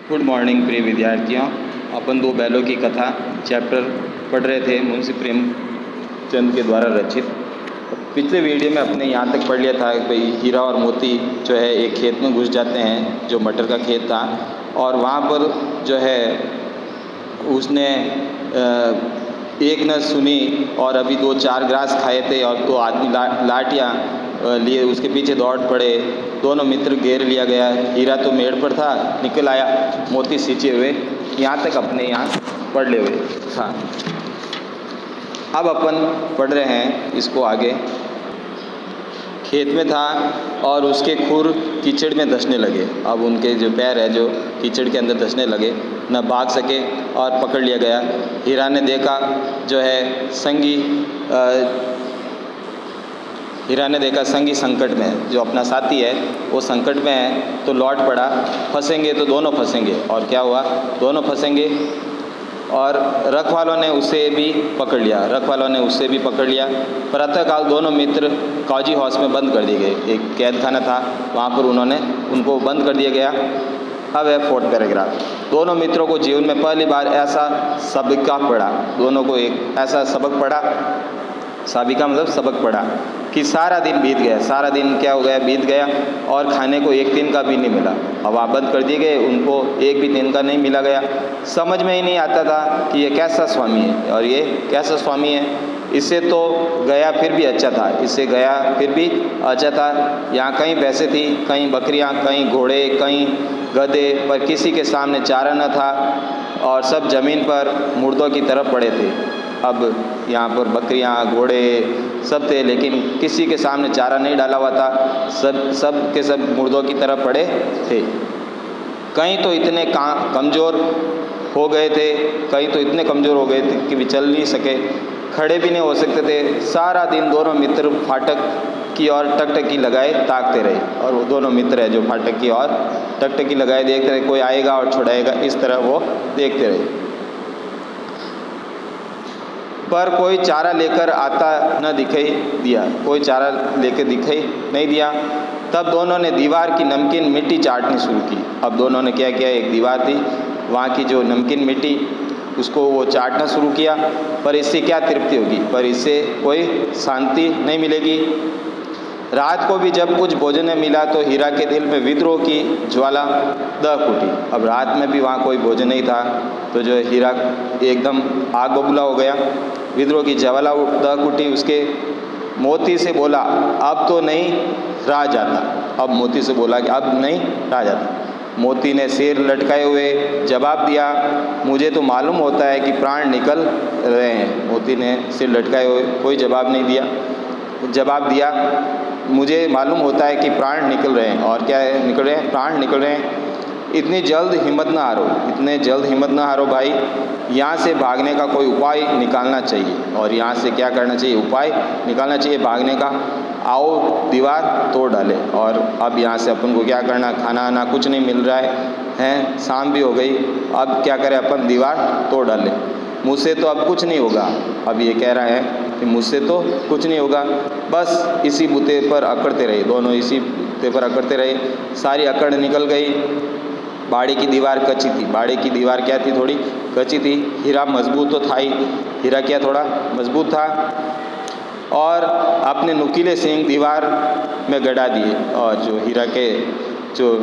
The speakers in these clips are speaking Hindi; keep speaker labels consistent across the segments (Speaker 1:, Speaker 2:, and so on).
Speaker 1: गुड मॉर्निंग प्रिय विद्यार्थियों। अपन दो बैलों की कथा चैप्टर पढ़ रहे थे मुंशी प्रेमचंद के द्वारा रचित। पिछले वीडियो में अपने यहाँ तक पढ़ लिया था कि भाई हीरा और मोती जो है एक खेत में घुस जाते हैं, जो मटर का खेत था, और वहाँ पर जो है उसने एक न सुनी और अभी 2-4 ग्रास खाए थे और 2 आदमी लाठियाँ लिए उसके पीछे दौड़ पड़े। दोनों मित्र घेर लिया गया। हीरा तो मेड़ पर था, निकल आया, मोती सींचे हुए। यहाँ तक अपने यहाँ पढ़ ले हुए था। अब अपन पढ़ रहे हैं इसको आगे। खेत में था और उसके खुर कीचड़ में धंसने लगे। अब उनके जो पैर है जो कीचड़ के अंदर धंसने लगे, न भाग सके और पकड़ लिया गया। हीरा ने देखा जो है संगी संकट में, जो अपना साथी है वो संकट में है, तो लौट पड़ा। फंसेंगे तो दोनों फंसेंगे। और क्या हुआ, दोनों फंसेंगे। और रखवालों ने उसे भी पकड़ लिया। प्रातःकाल दोनों मित्र काजी हाउस में बंद कर दिए गए। एक कैद खाना था, वहाँ पर उनको बंद कर दिया गया। अब है 4th पैराग्राफ। दोनों मित्रों को जीवन में पहली बार ऐसा सबक पड़ा। दोनों को एक ऐसा सबक पड़ा, साबिका मतलब सबक पड़ा, कि सारा दिन बीत गया। सारा दिन क्या हो गया, बीत गया, और खाने को एक दिन का भी नहीं मिला। हवा बंद कर दिए गए, उनको एक भी दिन का नहीं मिला गया। समझ में ही नहीं आता था कि ये कैसा स्वामी है और ये कैसा स्वामी है। इससे तो गया फिर भी अच्छा था, यहाँ कहीं भैंसें थी, कहीं बकरियाँ, कहीं घोड़े, कहीं गधे, पर किसी के सामने चारा न था और सब जमीन पर मुर्दों की तरफ पड़े थे। अब यहाँ पर बकरियाँ, घोड़े सब थे, लेकिन किसी के सामने चारा नहीं डाला हुआ था। सब के सब मुर्दों की तरफ पड़े थे। कहीं तो इतने कमज़ोर हो गए थे, कि भी चल नहीं सके, खड़े भी नहीं हो सकते थे। सारा दिन दोनों मित्र फाटक की ओर टकटकी लगाए ताकते रहे। और वो दोनों मित्र है जो फाटक की ओर टकटकी लगाए देखते रहे, कोई आएगा और छुड़ाएगा, इस तरह वो देखते रहे। पर कोई चारा लेकर आता न दिखाई दिया, नहीं दिया। तब दोनों ने दीवार की नमकीन मिट्टी चाटनी शुरू की। अब दोनों ने क्या किया, एक दीवार थी, वहाँ की जो नमकीन मिट्टी उसको वो चाटना शुरू किया। पर इससे क्या तृप्ति होगी, पर इससे कोई शांति नहीं मिलेगी। रात को भी जब कुछ भोजन नहीं मिला तो हीरा के दिल में विद्रोह की ज्वाला दहक उठी। अब रात में भी वहाँ कोई भोजन नहीं था, तो जो हीरा एकदम आग बबूला हो गया। विद्रोह की ज्वाला दहक उठी। उसके मोती से बोला, अब तो नहीं रहा जाता। अब मोती से बोला कि अब नहीं रहा जाता। मोती ने सिर लटकाए हुए जवाब दिया, मुझे तो मालूम होता है कि प्राण निकल रहे हैं। मोती ने सिर लटकाए हुए कोई जवाब दिया, मुझे मालूम होता है कि प्राण निकल रहे हैं। और क्या है, निकल रहे हैं, प्राण निकल रहे हैं। इतनी जल्द हिम्मत ना हारो भाई, यहाँ से भागने का कोई उपाय निकालना चाहिए। और यहाँ से क्या करना चाहिए, उपाय निकालना चाहिए भागने का। आओ दीवार तोड़ डाले। और अब यहाँ से अपन को क्या करना, खाना आना कुछ नहीं मिल रहा है, शाम भी हो गई। अब क्या करें, अपन दीवार तोड़ डालें। मुझसे तो अब कुछ नहीं होगा। अब ये कह रहा है कि मुझसे तो कुछ नहीं होगा। बस इसी बुते पर अकड़ते रहे, दोनों इसी बुते पर अकड़ते रहे। सारी अकड़ निकल गई। बाड़े की दीवार कच्ची थी। बाड़े की दीवार क्या थी, थोड़ी कच्ची थी। हीरा मजबूत तो था ही, हीरा क्या थोड़ा मजबूत था, और अपने नुकीले सींग दीवार में गड़ा दिए। और जो हीरा के जो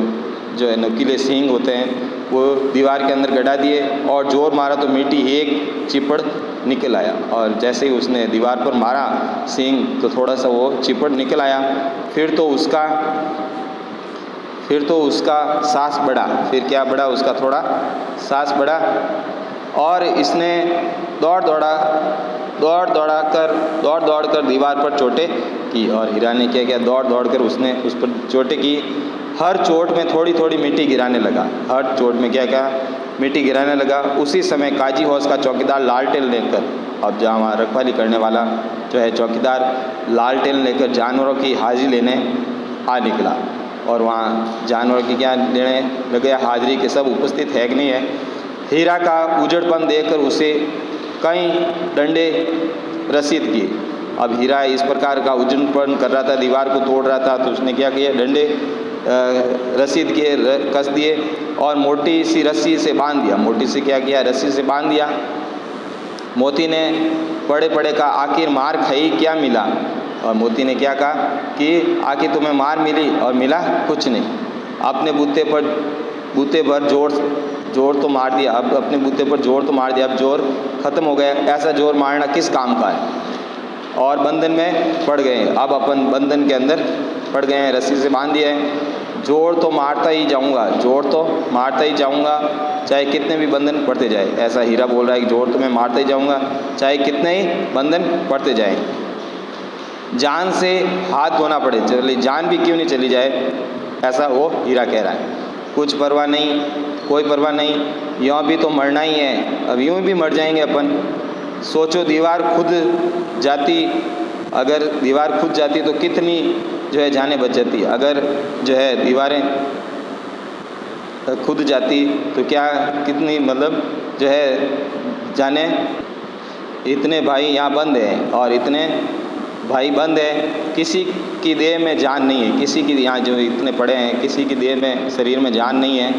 Speaker 1: नुकीले सींग होते हैं वो दीवार के अंदर गड़ा दिए, और जोर मारा तो मिट्टी एक चिपड़ निकल आया। और जैसे ही उसने दीवार पर मारा सींग, तो थोड़ा सा वो चिपड़ निकल आया। फिर तो उसका सांस बढ़ा। फिर क्या बढ़ा, उसका थोड़ा सांस बढ़ा। और इसने दौड़ दौड़ कर दीवार पर चोटें की। और हीरा ने क्या किया, दौड़ कर उसने उस पर चोटें की। हर चोट में थोड़ी मिट्टी गिराने लगा। उसी समय काजी हाउस का चौकीदार लालटेन लेकर, अब जहाँ वहाँ रखवाली करने वाला जो है चौकीदार, लालटेन लेकर जानवरों की हाजिरी लेने आ निकला। और वहाँ जानवर की क्या लेने लगे, हाजिरी के सब उपस्थित है कि नहीं है। हीरा का उजड़पन देखकर उसे कई डंडे रसीद किए। अब हीरा इस प्रकार का उजड़पन कर रहा था, दीवार को तोड़ रहा था, तो उसने क्या किया, डंडे रस्सी दिए, कस दिए और मोटी सी रस्सी से बांध दिया। मोटी से क्या किया? रस्सी से बांध दिया। मोती ने पड़े पड़े कहा, आखिर मार खाई, क्या मिला? और मोती ने क्या कहा कि आखिर तुम्हें मार मिली और मिला कुछ नहीं। अपने बूते पर जोर तो मार दिया, अब अपने बूते पर जोर तो मार दिया, अब जोर खत्म हो गया। ऐसा जोर मारना किस काम का है? और बंधन में पड़ गए। अब अपन बंधन के अंदर पड़ गए हैं, रस्सी से बांध दिया है। जोर तो मारता ही जाऊंगा, जोर तो मारता ही जाऊंगा, चाहे कितने भी बंधन पड़ते जाए। ऐसा हीरा बोल रहा है कि जोर तो मैं मारता ही जाऊंगा, चाहे कितने ही बंधन पड़ते जाए। जान से हाथ धोना पड़े, चलिए जान भी क्यों नहीं चली जाए, ऐसा वो हीरा कह रहा है। कुछ परवाह नहीं, कोई परवाह नहीं, यूँ भी तो मरना ही है, अब यूँ भी मर जाएंगे अपन। सोचो दीवार खुद जाती, अगर दीवार खुद जाती तो कितनी जो है जानें बच जाती। अगर जो है दीवारें खुद जाती तो क्या कितनी मतलब जो है जाने। इतने भाई यहाँ बंद हैं और इतने भाई बंद है, किसी की देह में जान नहीं है, किसी की यहाँ जो इतने पड़े हैं किसी की देह में शरीर में जान नहीं है।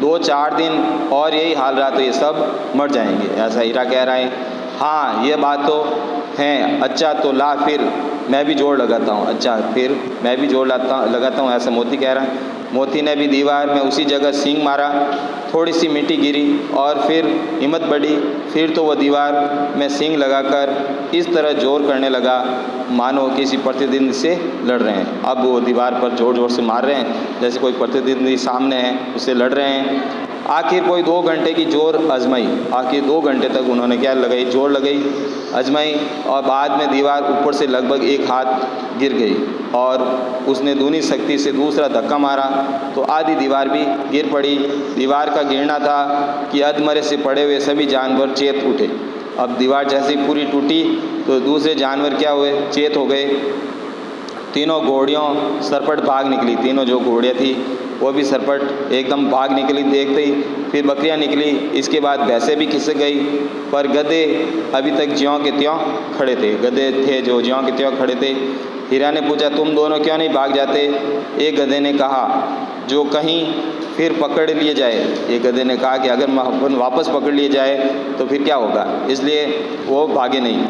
Speaker 1: 2-4 दिन और यही हाल रहा तो ये सब मर जाएंगे, ऐसा हीरा कह रहा है। हाँ ये बात तो है, अच्छा तो ला फिर मैं भी जोड़ लगाता हूँ, अच्छा फिर मैं भी जोड़ लगाता हूँ, ऐसा मोती कह रहा है। मोती ने भी दीवार में उसी जगह सींग मारा, थोड़ी सी मिट्टी गिरी और फिर हिम्मत बढ़ी, फिर तो वह दीवार में सींग लगाकर इस तरह जोर करने लगा मानो किसी प्रतिद्वंदी से लड़ रहे हैं। अब वो दीवार पर जोर जोर से मार रहे हैं जैसे कोई प्रतिद्वंदी सामने है उससे लड़ रहे हैं। आखिर कोई 2 घंटे की जोर आजमाई, आखिर 2 घंटे तक उन्होंने क्या लगाई, जोर लगाई, आजमाई, और बाद में दीवार ऊपर से लगभग 1 हाथ गिर गई और उसने दूनी शक्ति से दूसरा धक्का मारा तो आधी दीवार भी गिर पड़ी। दीवार का गिरना था कि अधमरे से पड़े हुए सभी जानवर चेत उठे। अब दीवार जैसे ही पूरी टूटी तो दूसरे जानवर क्या हुए, चेत हो गए। तीनों घोड़ियों सरपट भाग निकली, तीनों जो घोड़ियाँ थी वो भी सरपट एकदम भाग निकली देखते ही। फिर बकरियाँ निकली, इसके बाद भैंसें भी खिसक गई, पर गधे अभी तक ज्यों के त्यों खड़े थे। गधे थे जो ज्यों के त्यों खड़े थे। हीरा ने पूछा तुम दोनों क्यों नहीं भाग जाते? एक गधे ने कहा जो कहीं फिर पकड़ लिए जाए, एक गधे ने कहा कि अगर अपन वापस पकड़ लिए जाए तो फिर क्या होगा, इसलिए वो भागे नहीं।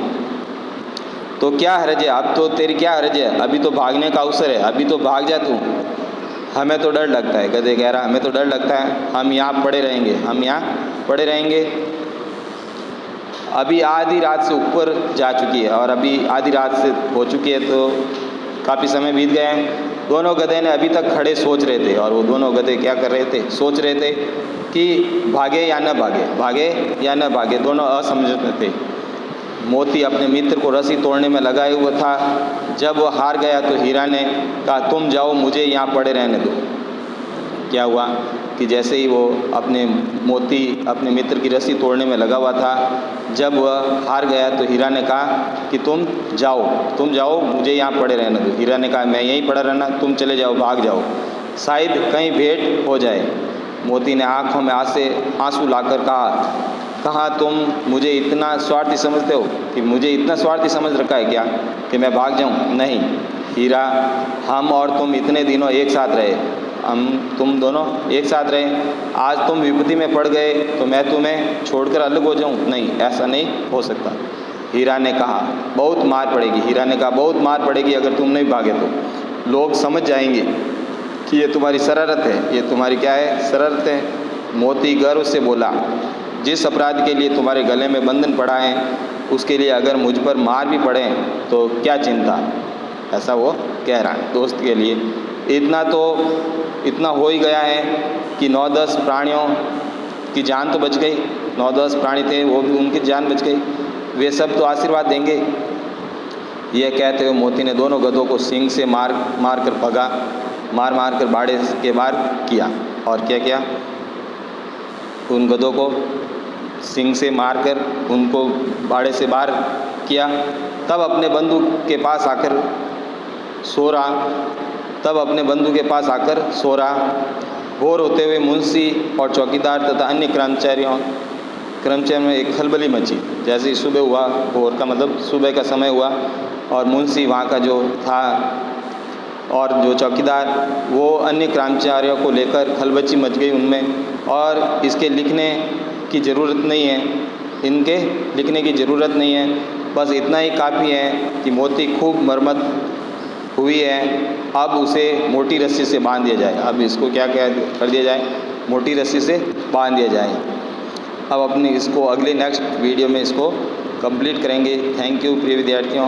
Speaker 1: तो क्या हर्ज है, अब तो तेरी क्या हर्ज है, अभी तो भागने का अवसर है, अभी तो भाग जा तू। हमें तो डर लगता है, गधे कह रहा हमें तो डर लगता है, हम यहाँ पड़े रहेंगे, हम यहाँ पड़े रहेंगे। अभी आधी रात से ऊपर जा चुकी है और अभी आधी रात से हो चुकी है तो काफ़ी समय बीत गए हैं। दोनों गधे ने अभी तक खड़े सोच रहे थे और वो दोनों गधे क्या कर रहे थे, सोच रहे थे कि भागे या न भागे, भागे या न भागे, दोनों असमझ थे। मोती अपने मित्र को रस्सी तोड़ने में लगाए हुआ था। जब वो हार गया तो हीरा ने कहा तुम जाओ, मुझे यहाँ पड़े रहने दो। क्या हुआ कि जैसे ही वो मोती अपने मित्र की रस्सी तोड़ने में लगा हुआ था, जब वह हार गया तो हीरा ने कहा कि तुम जाओ, मुझे यहाँ पड़े रहने दो। हीरा ने कहा मैं यहीं पड़ा रहना, तुम चले जाओ, भाग जाओ, शायद कहीं भेंट हो जाए। मोती ने आँखों में आंसू लाकर कहा तुम मुझे इतना स्वार्थी समझते हो कि मुझे इतना स्वार्थी समझ रखा है क्या कि मैं भाग जाऊं? नहीं हीरा, हम और तुम इतने दिनों एक साथ रहे, तुम दोनों एक साथ रहे, आज तुम विपत्ति में पड़ गए तो मैं तुम्हें छोड़कर अलग हो जाऊं? नहीं, ऐसा नहीं हो सकता। हीरा ने कहा बहुत मार पड़ेगी, हीरा ने कहा बहुत मार पड़ेगी अगर तुम नहीं भागे तो। लोग समझ जाएंगे कि ये तुम्हारी शरारत है, ये तुम्हारी क्या है, शरारत है। मोती गर्व से बोला जिस अपराध के लिए तुम्हारे गले में बंधन पड़ा है उसके लिए अगर मुझ पर मार भी पड़े तो क्या चिंता, ऐसा वो कह रहा है दोस्त के लिए। इतना हो ही गया है कि 9-10 प्राणियों की जान तो बच गई, 9-10 प्राणी थे वो भी, उनकी जान बच गई, वे सब तो आशीर्वाद देंगे। यह कहते हुए मोती ने दोनों गधों को सींग से मार कर भगा, मार कर बाड़े के बाहर किया। और क्या किया, उन गधों को सींग से मारकर उनको बाड़े से बाहर किया। तब अपने बंधु के पास आकर सो रहा। भोर होते हुए मुंशी और चौकीदार तथा अन्य कर्मचारियों में एक खलबली मची। जैसे ही सुबह हुआ, भोर का मतलब सुबह का समय हुआ, और मुंशी वहाँ का जो था और जो चौकीदार वो अन्य कर्मचारियों को लेकर खलबली मच गई उनमें। और इसके लिखने की ज़रूरत नहीं है, इनके लिखने की ज़रूरत नहीं है, बस इतना ही काफ़ी है कि मोती खूब मरम्मत हुई है, अब उसे मोटी रस्सी से बांध दिया जाए। अब इसको क्या कर दिया जाए, मोटी रस्सी से बांध दिया जाए। अब अपने इसको अगले नेक्स्ट वीडियो में इसको कंप्लीट करेंगे। थैंक यू प्रिय विद्यार्थियों।